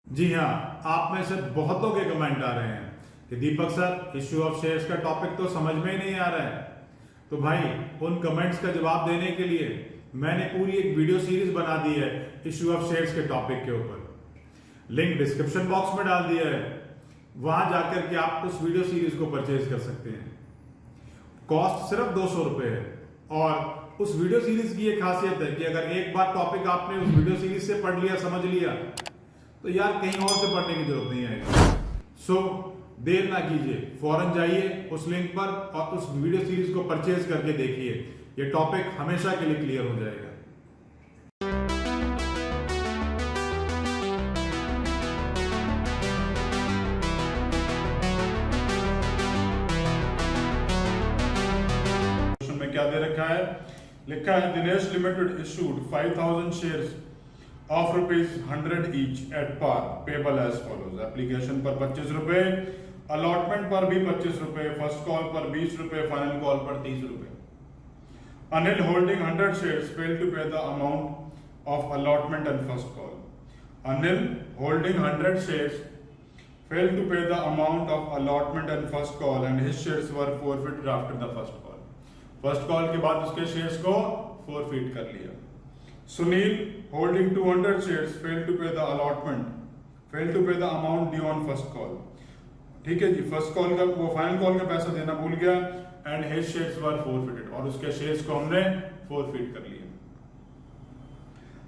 जी हाँ, आप में से बहुतों के कमेंट आ रहे हैं कि दीपक सर इश्यू ऑफ शेयर्स का टॉपिक तो समझ में ही नहीं आ रहा है। तो भाई उन कमेंट्स का जवाब देने के लिए मैंने पूरी एक वीडियो सीरीज बना दी है इश्यू ऑफ शेयर्स के टॉपिक के ऊपर। लिंक डिस्क्रिप्शन बॉक्स में डाल दिया है, वहां जाकर के आप उस वीडियो सीरीज को परचेज कर सकते हैं। कॉस्ट सिर्फ 200 रुपए है। और उस वीडियो सीरीज की एक खासियत है कि अगर एक बार टॉपिक आपने उस वीडियो सीरीज से पढ़ लिया, समझ लिया, तो यार कहीं और से पढ़ने की जरूरत नहीं आएगी। सो देर ना कीजिए, फौरन जाइए उस लिंक पर और उस वीडियो सीरीज को परचेज करके देखिए। ये टॉपिक हमेशा के लिए क्लियर हो जाएगा। में क्या दे रखा है? लिखा है Dinesh limited issued 5000 shares of ₹100 each at par payable as follows. Application पर 25 रुपए, अलॉटमेंट पर भी 25 रुपए, फर्स्ट कॉल पर 20 रुपए, फाइनल कॉल पर 30 रुपए। Anil holding 100 shares fail to pay the amount of allotment and first call. Anil holding 100 shares failed to pay the amount of allotment and first call and his shares were forfeited after the first call. First call के बाद उसके shares को forfeit कर लिया। Sunil holding 200 shares fail to pay the allotment, fail to pay the amount due on first call. ठीक है जी, first call का वो फाइनल कॉल का पैसा देना भूल गया and his shares were forfeited, और उसके शेयर्स को हमने फॉरफिट कर लिया।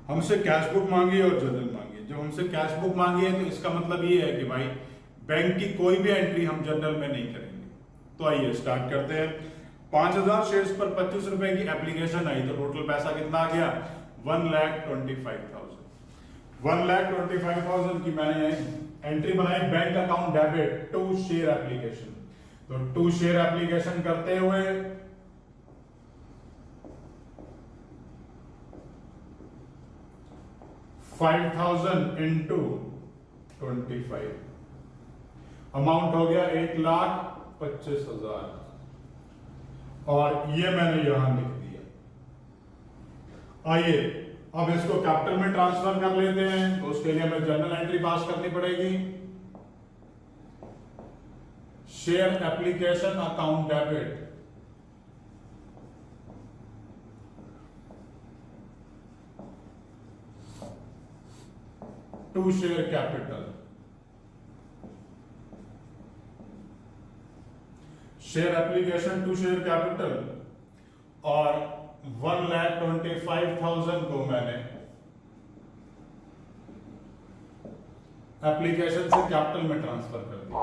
हमसे कैश बुक मांगी और जर्नल मांगी। जब हमसे कैश बुक मांगी है तो इसका मतलब ये है कि भाई बैंक की कोई भी एंट्री हम जर्नल में नहीं करेंगे। तो आइए स्टार्ट करते हैं। 5000 शेयर्स पर 25 रुपए की एप्लीकेशन आई तो टोटल पैसा कितना आ गया? 1,25,000। 1,25,000 की मैंने एंट्री बनाई bank account debit to share application. तो टू शेयर एप्लीकेशन करते हुए $5,000 इंटू 25 अमाउंट हो गया 1,25,000 और ये मैंने यहां लिख दिया। आइए अब इसको कैपिटल में ट्रांसफर कर लेते हैं। तो उसके लिए हमें जर्नल एंट्री पास करनी पड़ेगी। Share application account debit to share capital, share application to share capital, और 1,25,000 को मैंने एप्लीकेशन से कैपिटल में ट्रांसफर कर दिया।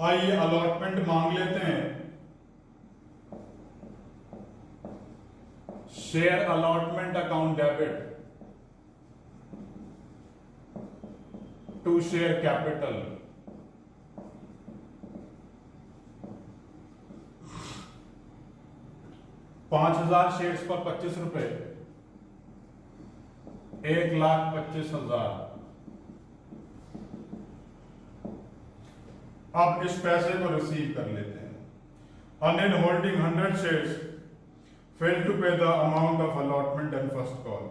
आइए अलॉटमेंट मांग लेते हैं। Share allotment account debit to share capital, $5,000 shares पर 25 रुपए, 1,25,000। अब इस पैसे को रिसीव कर लेते हैं। Anil holding 100 shares fail to pay the amount of allotment and first call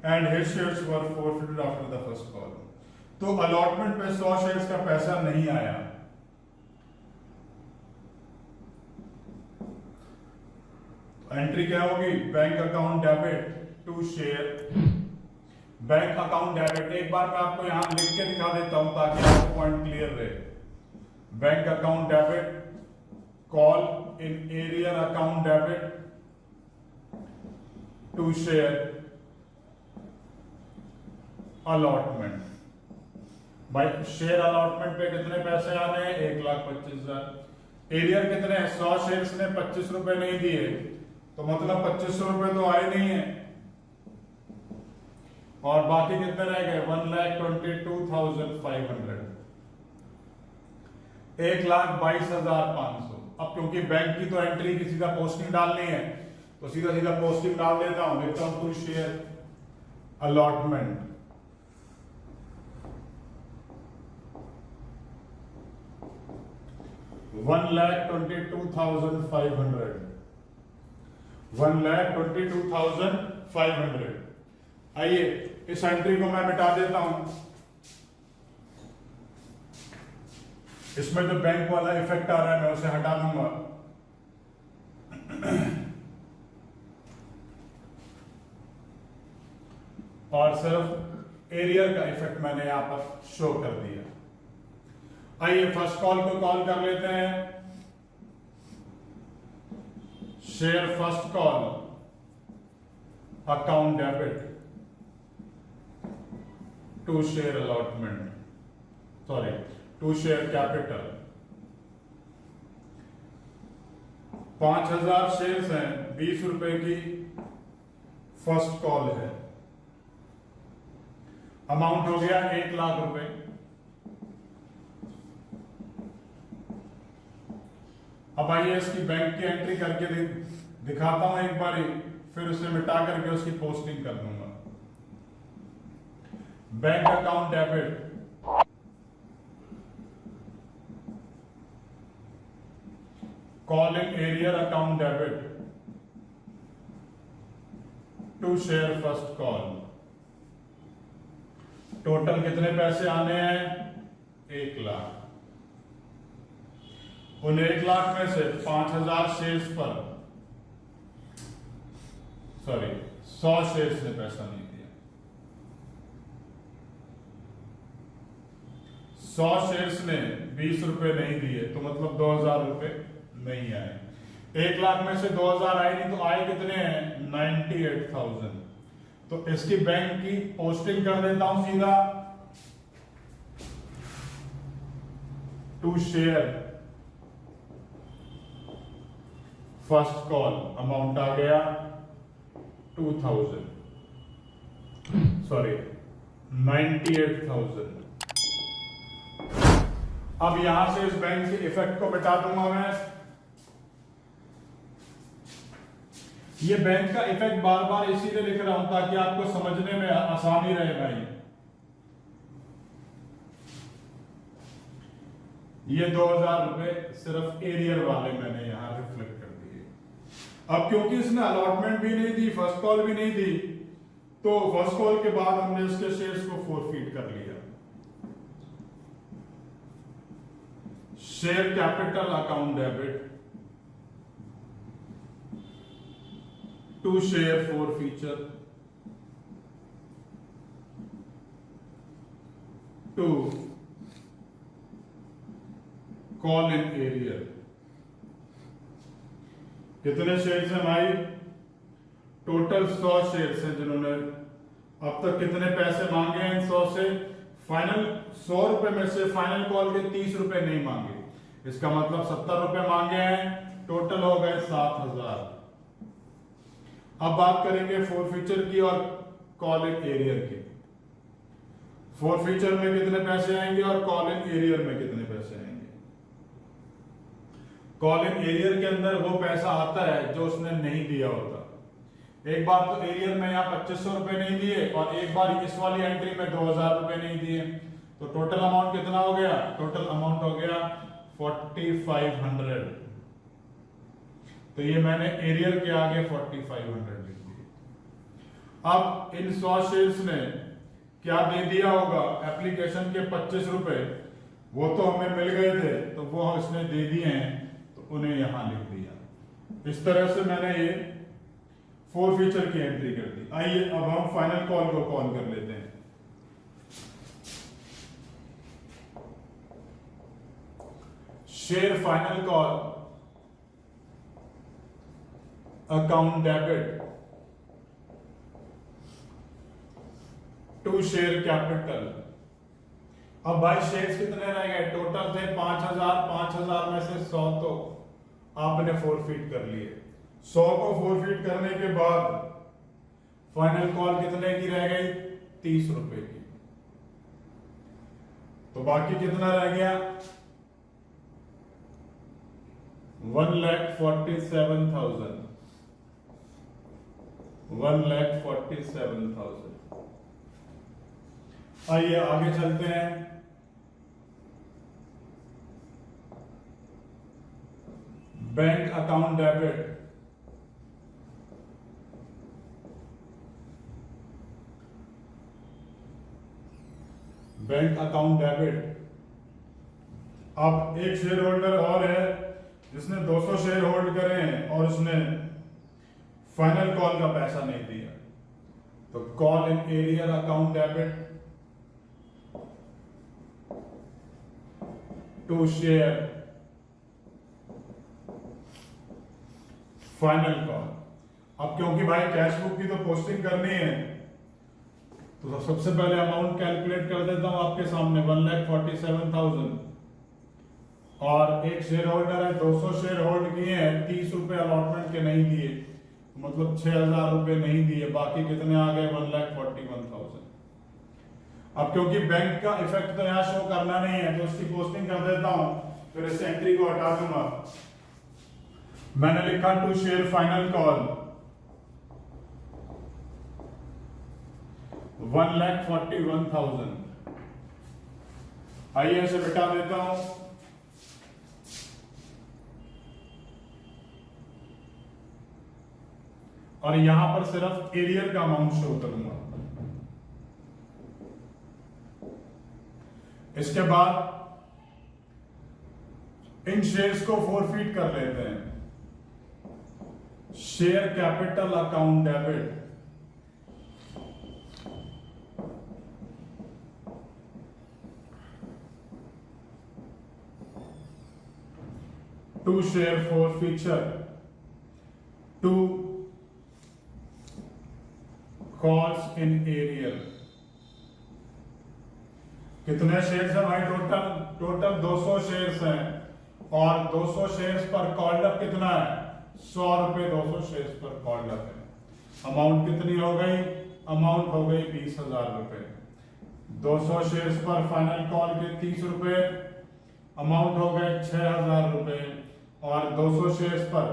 and his shares were forfeited after the first call. तो अलॉटमेंट पे 100 शेयर्स का पैसा नहीं आया। एंट्री क्या होगी? Bank account debit to share, bank account debit. एक बार मैं आपको यहां लिख के दिखा देता हूं ताकि आपको पॉइंट क्लियर रहे। Bank account debit call in arrear account debit to share allotment. भाई शेयर अलॉटमेंट पे कितने पैसे आ रहे हैं? 1,25,000। एरियर कितने हैं? 100 शेयर्स ने 25 रुपए नहीं दिए, तो मतलब 2500 रुपए तो आए नहीं है, और बाकी कितने रह गए? 1,22,500, 1,22,500। अब क्योंकि बैंक की तो एंट्री की सीधा पोस्टिंग डालनी है तो सीधा सीधा पोस्टिंग डाल देता हूं। लिखता हूं टू शेयर अलॉटमेंट, $1,22,500, 1,22,500। आइए इस एंट्री को मैं मिटा देता हूं। इसमें जो बैंक वाला इफेक्ट आ रहा है मैं उसे हटा दूंगा। और सिर्फ एरियर का इफेक्ट मैंने यहां पर शो कर दिया। आइए फर्स्ट कॉल को कॉल कर लेते हैं। Share first call account debit to share allotment, sorry to share capital. 5000 shares हैं, 20 रुपए की फर्स्ट कॉल है। अमाउंट हो गया 1 लाख रुपए। अब आइए इसकी बैंक की एंट्री करके दिखाता हूं एक बार, फिर उसे मिटा करके उसकी पोस्टिंग कर दूंगा। Bank account debit call in arrear account debit to share first call. Total कितने पैसे आने हैं? 1 लाख। उन 1 लाख में से 5000 शेयर्स पर, सॉरी 100 शेयर्स ने पैसा नहीं दिया। 100 शेयर्स ने 20 रुपए नहीं दिए, तो मतलब 2000 रुपए नहीं आए। 1 लाख में से 2000 आए नहीं, तो आए कितने हैं? 98,000। तो इसकी बैंक की पोस्टिंग कर देता हूं सीधा। Two share first call, amount आ गया 2000, सॉरी 98,000। अब यहां से इस बैंक के इफेक्ट को मिटा दूंगा मैं। ये बैंक का इफेक्ट बार बार इसीलिए लिख रहा हूं ताकि आपको समझने में आसानी रहे भाई। ये 2000 रुपए सिर्फ एरियर वाले मैंने यहां रिफ्लेक्ट कर दिए। अब क्योंकि इसने अलॉटमेंट भी नहीं दी, फर्स्ट कॉल भी नहीं दी, तो फर्स्ट कॉल के बाद हमने इसके शेयर्स को फोरफीट कर लिया। Share capital account debit to share forfeiture to call in arrear. कितने शेयर्स हैं भाई? टोटल 100 शेयर्स हैं जिन्होंने अब तक कितने पैसे मांगे हैं? 100 से फाइनल 100 रुपए में से फाइनल कॉल के 30 रुपए नहीं मांगे, इसका मतलब 70 रुपए मांगे हैं। टोटल हो गए 7000। अब बात करेंगे फोरफीचर की और कॉल इन एरियर की। फोरफीचर में कितने पैसे आएंगे और कॉल इन एरियर में कितने पैसे आएंगे? कॉल इन एरियर के अंदर वो पैसा आता है जो उसने नहीं दिया होता। एक बार तो एरियर में यहाँ 2500 रुपए नहीं दिए और एक बार इस वाली एंट्री में 2000 रुपए नहीं दिए, तो टोटल अमाउंट कितना हो गया? टोटल अमाउंट हो गया 4500। तो ये मैंने एरियर के आगे 4500 लिख दिए। अब इन 100 शेयर्स ने क्या दे दिया होगा? एप्लीकेशन के 25 रुपए वो तो हमें मिल गए थे, तो वो इसने दे दिए हैं, तो उन्हें यहां लिख दिया। इस तरह से मैंने ये फोरफीचर की एंट्री कर दी। आइए अब हम फाइनल कॉल को कॉल कर लेते हैं। Share final call account debit to share capital. अब भाई शेयर्स कितने रह गए? टोटल थे 5000। 5000 में से 100 तो आपने फोरफीट कर लिए। 100 को फोरफीट करने के बाद फाइनल कॉल कितने की रह गई? 30 रुपए की। तो बाकी कितना रह गया? 1,47,000। 1,47,000। आइए आगे चलते हैं। Bank account debit bank account debit. अब एक शेयर होल्डर और है जिसने 200 शेयर होल्ड करे हैं और उसने फाइनल कॉल का पैसा नहीं दिया, तो call in arrear account debit to share final call. अब क्योंकि भाई कैश बुक की तो पोस्टिंग करनी है, तो सबसे पहले अमाउंट कैलकुलेट कर देता हूं आपके सामने 1,47,000 और एक शेयर होल्डर है 200 शेयर होल्ड किए हैं, 30 रुपए अलॉटमेंट के नहीं दिए, मतलब 6,000 रुपए नहीं दिए, बाकी कितने आ गए 1,41,000। अब क्योंकि बैंक का इफेक्ट तो यहाँ शो करना नहीं है तो उसकी पोस्टिंग कर देता हूं, फिर इस एंट्री को हटा दूंगा। मैंने लिखा टू शेयर फाइनल कॉल 1,41,000। आइए इसे मिटा देता हूं। और यहां पर सिर्फ एरियर का अमाउंट शो करूंगा। इसके बाद इन शेयर्स को फोरफीट कर लेते हैं। Share capital account debit to share forfeiture to calls in arrear. कितने शेयर्स हैं भाई? टोटल 200 शेयर्स हैं और 200 शेयर्स पर कॉल्ड अप कितना है? 100 रुपए 200 शेयर्स पर कॉल्ड अप है। अमाउंट कितनी हो गई? अमाउंट हो गई 20,000 रुपए। 200 शेयर्स पर फाइनल कॉल के 30 रुपए, अमाउंट हो गए 6,000 रुपए। और 200 शेयर्स पर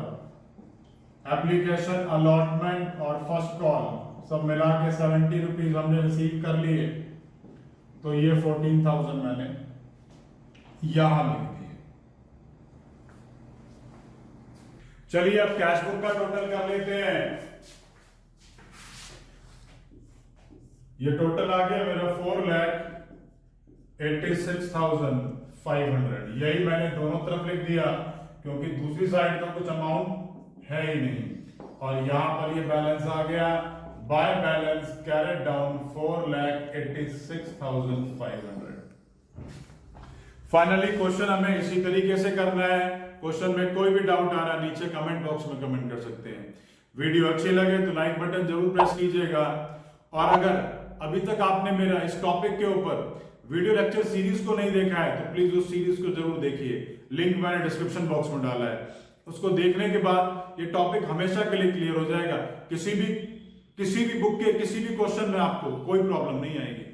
एप्लीकेशन, अलॉटमेंट और फर्स्ट कॉल सब मिला के 70 रुपीज हमने रिसीव कर लिए, तो ये 14,000 मैंने यहां लिख दिए। चलिए अब कैश बुक का टोटल कर लेते हैं। ये टोटल आ गया मेरा 4,86,500। यही मैंने दोनों तरफ लिख दिया क्योंकि दूसरी साइड तो कुछ अमाउंट है ही नहीं। और यहां पर ये बैलेंस आ गया, by balance carried down 4,86,500। Finally question हमें इसी तरीके से करना है। क्वेश्चन में कोई भी डाउट आ रहा है नीचे कमेंट बॉक्स में कमेंट कर सकते हैं। वीडियो अच्छी लगे तो लाइक बटन जरूर प्रेस कीजिएगा। और अगर अभी तक आपने मेरा इस टॉपिक के ऊपर वीडियो लेक्चर सीरीज को नहीं देखा है तो प्लीज उस सीरीज को जरूर देखिए। लिंक मैंने डिस्क्रिप्शन बॉक्स में डाला है। उसको देखने के बाद ये टॉपिक हमेशा के लिए क्लियर हो जाएगा। किसी भी बुक के किसी भी क्वेश्चन में आपको कोई प्रॉब्लम नहीं आएगी।